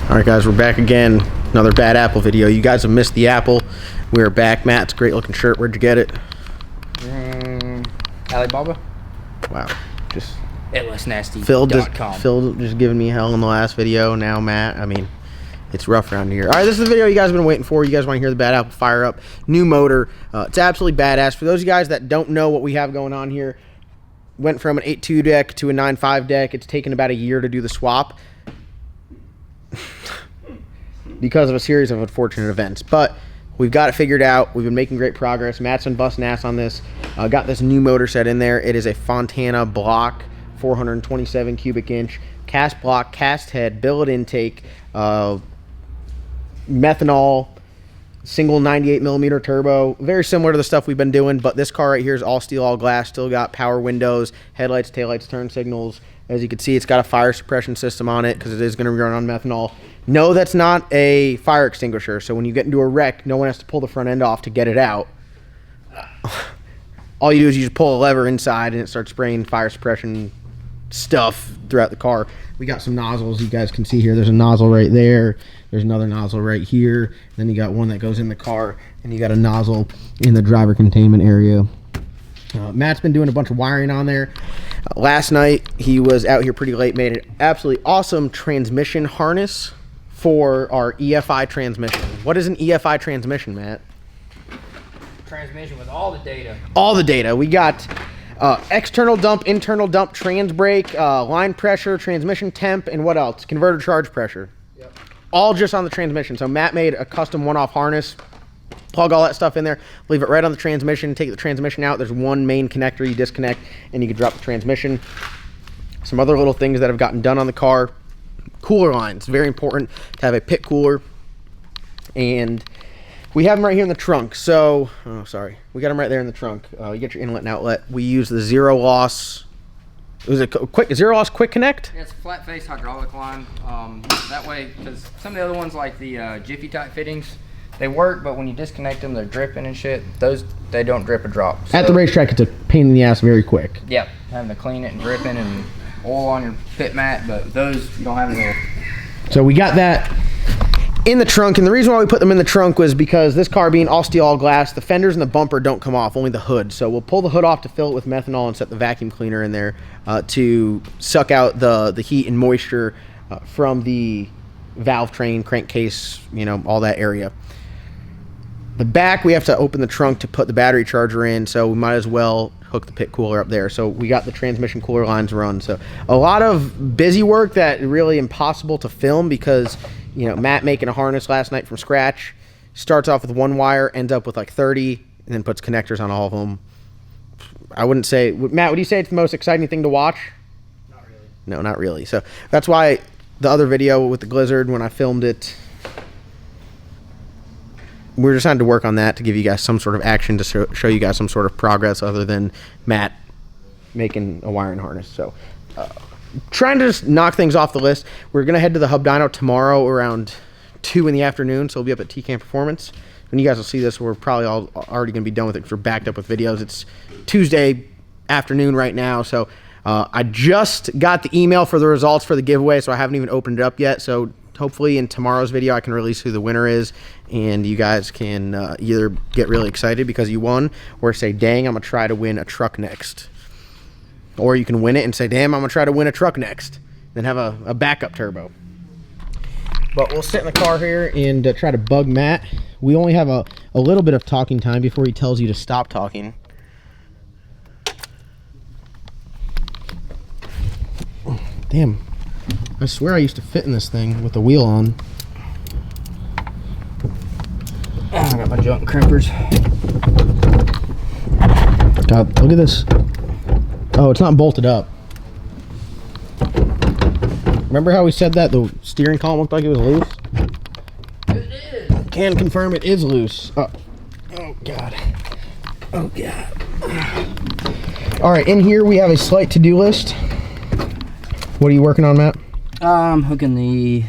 Alright guys, we're back again. Another bad Apple video. You guys have missed the Apple. We're back. Matt, it's a great looking shirt. Where'd you get it? Alibaba. Wow. Just LSNasty.com. Phil just giving me hell in the last video. Now Matt, I mean, it's rough around here. Alright, this is the video you guys have been waiting for. You guys want to hear the bad Apple fire up. New motor. It's absolutely badass. For those of you guys that don't know what we have going on here, went from an 8.2 deck to a 9.5 deck. It's taken about a year to do the swap because of a series of unfortunate events, but we've got it figured out. We've been making great progress. Matt's been busting ass on this. Got this new motor set in there. It is a Fontana block, 427 cubic inch, cast block, cast head, billet intake, methanol, single 98 millimeter turbo. Very similar to the stuff we've been doing, but this car right here is all steel, all glass. Still got power windows, headlights, taillights, turn signals. As you can see, it's got a fire suppression system on it because it is going to run on methanol. No, that's not a fire extinguisher. So when you get into a wreck, no one has to pull the front end off to get it out. All you do is you just pull a lever inside and it starts spraying fire suppression stuff throughout the car. We got some nozzles you guys can see here. There's a nozzle right there. There's another nozzle right here. Then you got one that goes in the car, and you got a nozzle in the driver containment area. Matt's been doing a bunch of wiring on there. Last night he was out here pretty late, made an absolutely awesome transmission harness for our EFI transmission. What is an EFI transmission, Matt? Transmission with all the data. All the data. We got external dump, internal dump, trans brake, line pressure, transmission temp, and what else? Converter charge pressure. Yep. All just on the transmission. So Matt made a custom one-off harness. Plug all that stuff in there, leave it right on the transmission, take the transmission out. There's one main connector you disconnect, and you can drop the transmission. Some other little things that have gotten done on the car. Cooler lines, very important to have a pit cooler. And we have them right here in the trunk. So, oh, sorry. We got them right there in the trunk. You get your inlet and outlet. We use the zero loss. It was a quick zero loss quick connect. Yeah, it's a flat face hydraulic line. That way, because some of the other ones like the Jiffy type fittings, they work, but when you disconnect them, they're dripping and shit. Those, they don't drip a drop. So, at the racetrack, it's a pain in the ass very quick. Yep, having to clean it and dripping and oil on your pit mat, but those you don't have any oil. So we got that in the trunk, and the reason why we put them in the trunk was because this car being all steel, all glass, the fenders and the bumper don't come off, only the hood. So we'll pull the hood off to fill it with methanol and set the vacuum cleaner in there to suck out the heat and moisture from the valve train, crankcase, you know, all that area. The back, we have to open the trunk to put the battery charger in, so we might as well hook the pit cooler up there. So we got the transmission cooler lines run. So a lot of busy work that really impossible to film because, you know, Matt making a harness last night from scratch, starts off with one wire, ends up with like 30, and then puts connectors on all of them. I wouldn't say, Matt, would you say it's the most exciting thing to watch? Not really. No, not really. So that's why the other video with the Blizzard, when I filmed it, we're just trying to work on that to give you guys some sort of action to show you guys some sort of progress other than Matt making a wiring harness. So trying to just knock things off the list. We're going to head to the Hub Dyno tomorrow around 2 in the afternoon. So we'll be up at TCAM Performance. When you guys will see this, we're probably already going to be done with it because we're backed up with videos. It's Tuesday afternoon right now. So I just got the email for the results for the giveaway, so I haven't even opened it up yet. So hopefully in tomorrow's video I can release who the winner is, and you guys can either get really excited because you won, or say, dang, I'm going to try to win a truck next. Or you can win it and say, damn, I'm going to try to win a truck next. Then have a backup turbo. But we'll sit in the car here and try to bug Matt. We only have a little bit of talking time before he tells you to stop talking. Damn. I swear I used to fit in this thing with the wheel on. I got my junk crimpers. God, look at this. Oh, it's not bolted up. Remember how we said that the steering column looked like it was loose? It is. Can confirm it is loose. Oh God. Oh God. All right, in here we have a slight to-do list. What are you working on, Matt? I'm hooking the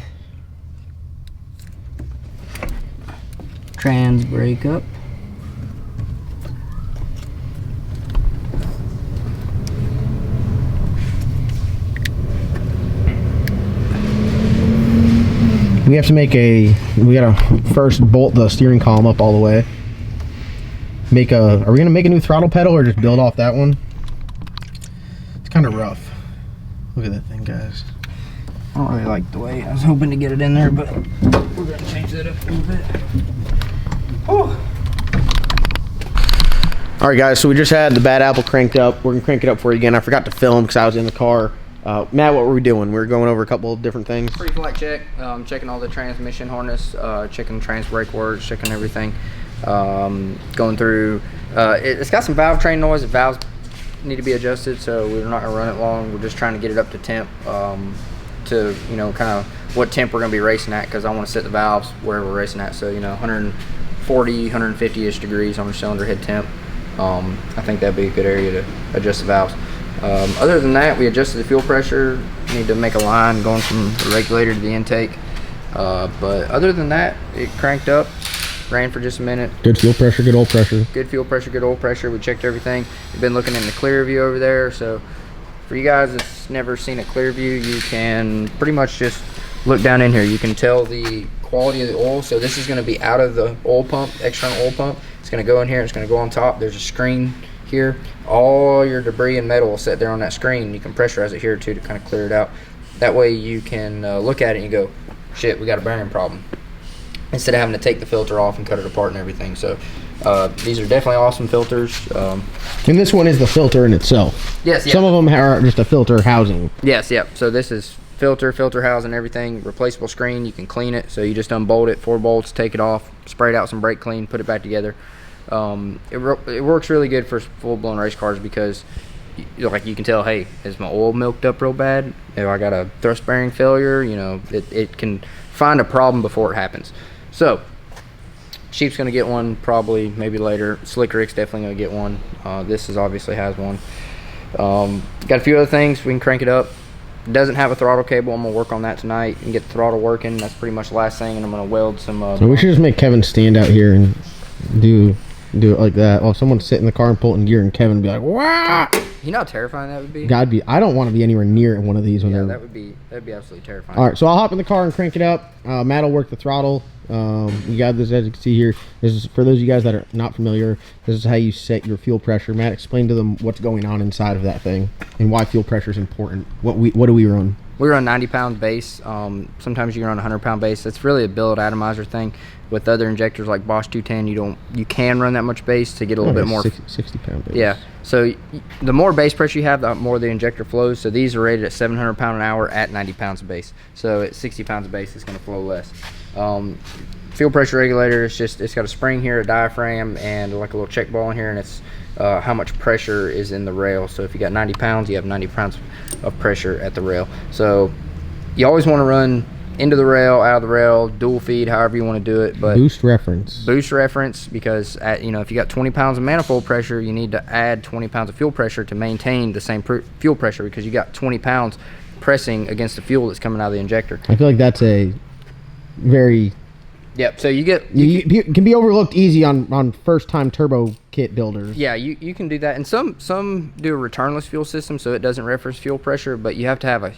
trans brake up. We have to make we gotta first bolt the steering column up all the way. Are we gonna make a new throttle pedal or just build off that one? It's kind of rough. Look at that thing, guys. I don't really like the way I was hoping to get it in there, but we're gonna change that up a little bit. Oh. All right, guys, so we just had the bad apple cranked up. We're gonna crank it up for you again. I forgot to film because I was in the car. Matt, what were we doing? We were going over a couple of different things. Preflight check, checking all the transmission harness, checking trans brake words, checking everything. Going through, it's got some valve train noise. The valves need to be adjusted, so we're not gonna run it long. We're just trying to get it up to temp, to, you know, kind of what temp we're gonna be racing at, because I want to set the valves where we're racing at. So, you know, 140, 150-ish degrees on the cylinder head temp. I think that'd be a good area to adjust the valves. Other than that, we adjusted the fuel pressure. Need to make a line going from the regulator to the intake. But other than that, it cranked up, ran for just a minute. Good fuel pressure, good oil pressure. Good fuel pressure, good oil pressure. We checked everything. We've been looking in the clear view over there. So for you guys that's never seen a clear view, you can pretty much just look down in here. You can tell the quality of the oil. So this is going to be out of the oil pump, external oil pump. It's going to go in here. It's going to go on top. There's a screen here. All your debris and metal will sit there on that screen. You can pressurize it here too to kind of clear it out. That way you can look at it and you go, shit, we got a bearing problem, instead of having to take the filter off and cut it apart and everything. So these are definitely awesome filters. And this one is the filter in itself. Yes, yeah. Some of them are just a filter housing. Yes, yep. So this is filter housing, everything. Replaceable screen. You can clean it. So you just unbolt it, 4 bolts, take it off, spray it out some brake clean, put it back together. It works really good for full-blown race cars because, like, you can tell, hey, is my oil milked up real bad? If I got a thrust bearing failure, you know, it can find a problem before it happens. So Sheep's gonna get one probably, maybe later. Slick Rick's definitely gonna get one. This obviously has one. Got a few other things. We can crank it up. It doesn't have a throttle cable. I'm gonna work on that tonight and get the throttle working. That's pretty much the last thing, and I'm gonna weld some. So we should just make Kevin stand out here and do it like that. While someone sit in the car and pull it in gear, and Kevin be like, "Wow!" You know how terrifying that would be. I don't want to be anywhere near one of these when that'd be absolutely terrifying. All right, so I'll hop in the car and crank it up. Matt will work the throttle. We got this, as you can see here. This is for those of you guys that are not familiar. This is how you set your fuel pressure. Matt, explain to them what's going on inside of that thing and why fuel pressure is important. What do we run? We run 90-pound base. Sometimes you run a 100-pound base. That's really a billet atomizer thing. With other injectors like Bosch 210, you can run that much base to get a little bit more. 60-pound base. Yeah. So the more base pressure you have, the more the injector flows. So these are rated at 700 pound an hour at 90 pounds of base. So at 60 pounds of base, it's going to flow less. Fuel pressure regulator, it's got a spring here, a diaphragm, and like a little check ball in here, and it's how much pressure is in the rail. So if you got 90 pounds, you have 90 pounds of pressure at the rail. So you always want to run into the rail, out of the rail, dual feed, however you want to do it. But boost reference, because if you got 20 pounds of manifold pressure, you need to add 20 pounds of fuel pressure to maintain the same fuel pressure, because you got 20 pounds pressing against the fuel that's coming out of the injector. I feel like that's a very Yep. So you can be overlooked easy on first time turbo kit builders. Yeah, you can do that, and some do a returnless fuel system, so it doesn't reference fuel pressure, but you have to have a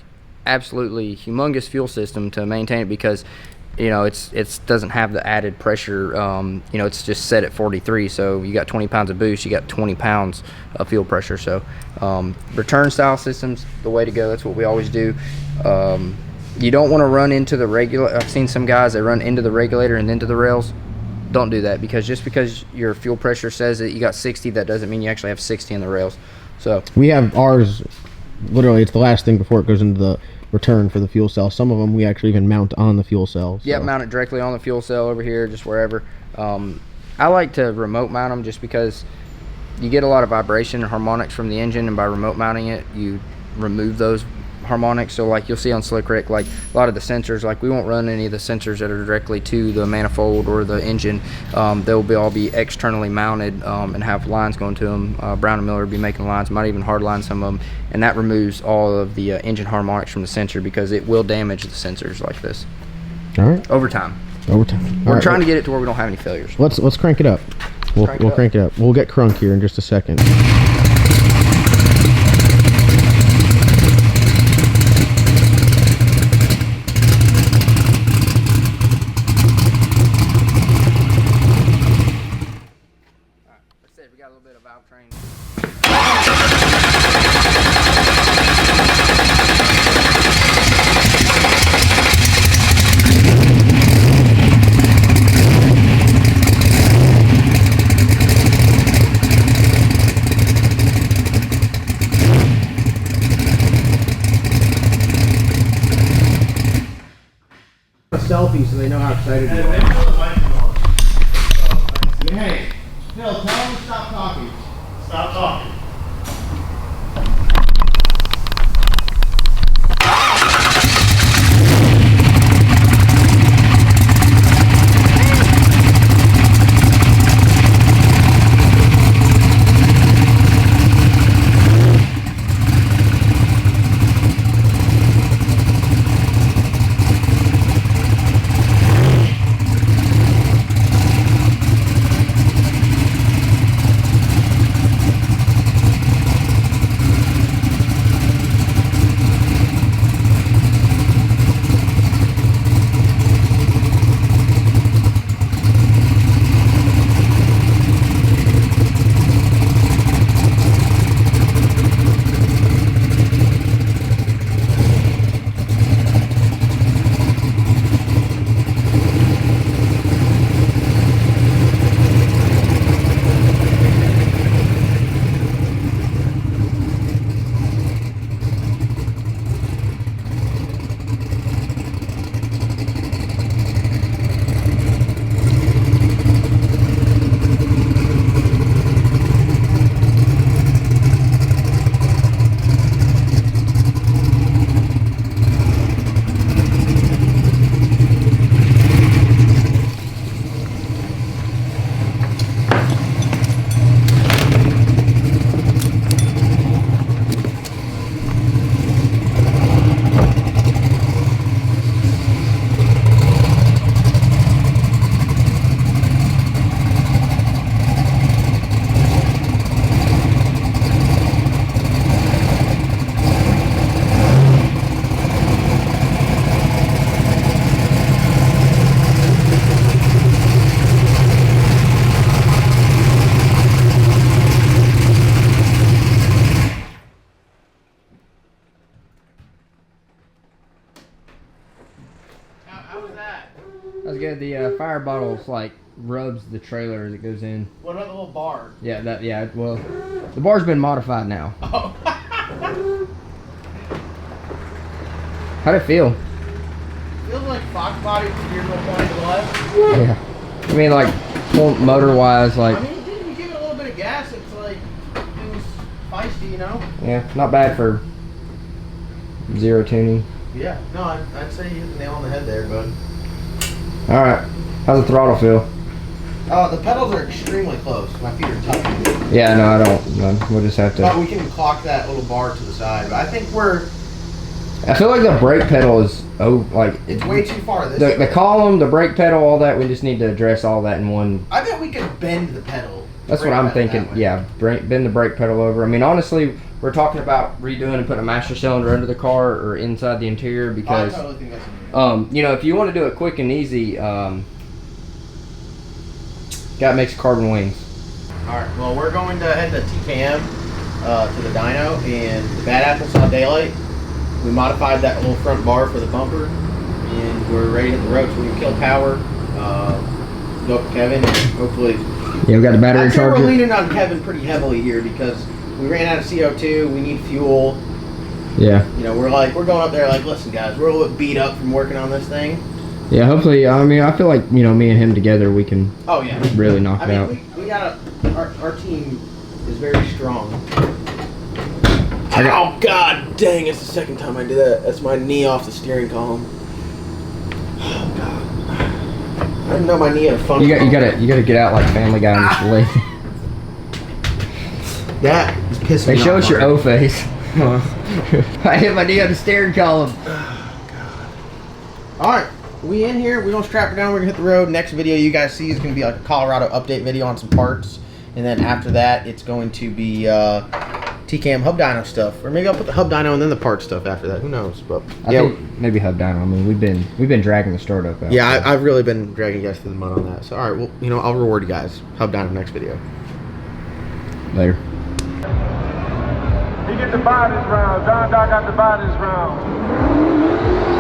absolutely humongous fuel system to maintain it, because it doesn't have the added pressure. It's just set at 43, so you got 20 pounds of boost, you got 20 pounds of fuel pressure. So return style systems, the way to go. That's what we always do. You don't want to run into the regulator. I've seen some guys that run into the regulator and into the rails. Don't do that, because just because your fuel pressure says that you got 60, that doesn't mean you actually have 60 in the rails. So we have ours, literally it's the last thing before it goes into the return for the fuel cell. Some of them we actually even mount on the fuel cell. So. Yeah, mount it directly on the fuel cell over here, just wherever. I like to remote mount them just because you get a lot of vibration and harmonics from the engine, and by remote mounting it, you remove those harmonics. So like you'll see on Slick Rick, like a lot of the sensors, like we won't run any of the sensors that are directly to the manifold or the engine. They'll all be externally mounted and have lines going to them. Brown & Miller will be making lines, might even hard line some of them, and that removes all of the engine harmonics from the sensor, because it will damage the sensors like this. All right. Over time. We're trying to get it to where we don't have any failures. Let's crank it up. We'll crank it up. We'll get crunk here in just a second. A selfie so they know how excited you are. Hey, Phil, tell them to stop talking. Stop talking. That's good. The fire bottles like rubs the trailer as it goes in. What about the little bar? Yeah, that. Yeah, well, the bar's been modified now. Oh. How'd it feel? Feels like Fox body steering wheel pointing to the left. Yeah. I mean, like motor wise, like. I mean, you give it a little bit of gas, it's like it was feisty, you know. Yeah, not bad for zero tuning. Yeah. No, I'd say you hit the nail on the head there, bud. All right. How's the throttle feel? The pedals are extremely close. My feet are touching. Yeah, no, I don't. No, we'll just have to. But we can clock that little bar to the side. But I think I feel like the brake pedal is it's way too far. The column, the brake pedal, all that. We just need to address all that in one. I bet we could bend the pedal. That's what I'm thinking. Yeah, bend the brake pedal over. I mean, honestly, we're talking about redoing and putting a master cylinder under the car or inside the interior because, I totally think that's you know, if you want to do it quick and easy, got makes carbon wings. All right. Well, we're going to head to TKM to the dyno, and the Bad Apple saw daylight. We modified that little front bar for the bumper, and we're ready to hit the road so we can kill power. Go up to Kevin, and hopefully. Yeah, we got the battery charger. We're leaning on Kevin pretty heavily here because we ran out of CO2. We need fuel. Yeah. You know, we're going up there like, listen, guys, we're a little bit beat up from working on this thing. Yeah, hopefully. I mean, I feel like, you know, me and him together, we can. Oh yeah. Really knock it out. We got our team is very strong. Oh god dang! It's the second time I did that. That's my knee off the steering column. Oh god! I didn't know my knee had a function. You gotta get out like Family Guy and just lay. That is pissing me off. Hey, show us your O face. I hit my knee on the steering column. Oh god! All right, we in here. We're gonna strap it down. We're gonna hit the road. Next video you guys see is gonna be like a Colorado update video on some parts, and then after that it's going to be. TCAM hub dyno stuff, or maybe I'll put the hub dyno and then the part stuff after that. Who knows? But I think maybe hub dyno. I mean, we've been dragging the startup out. Yeah, I've really been dragging you guys through the mud on that. So all right, well, you know, I'll reward you guys. Hub dyno next video. Later. He get to buy this round. John Doc got to buy this round.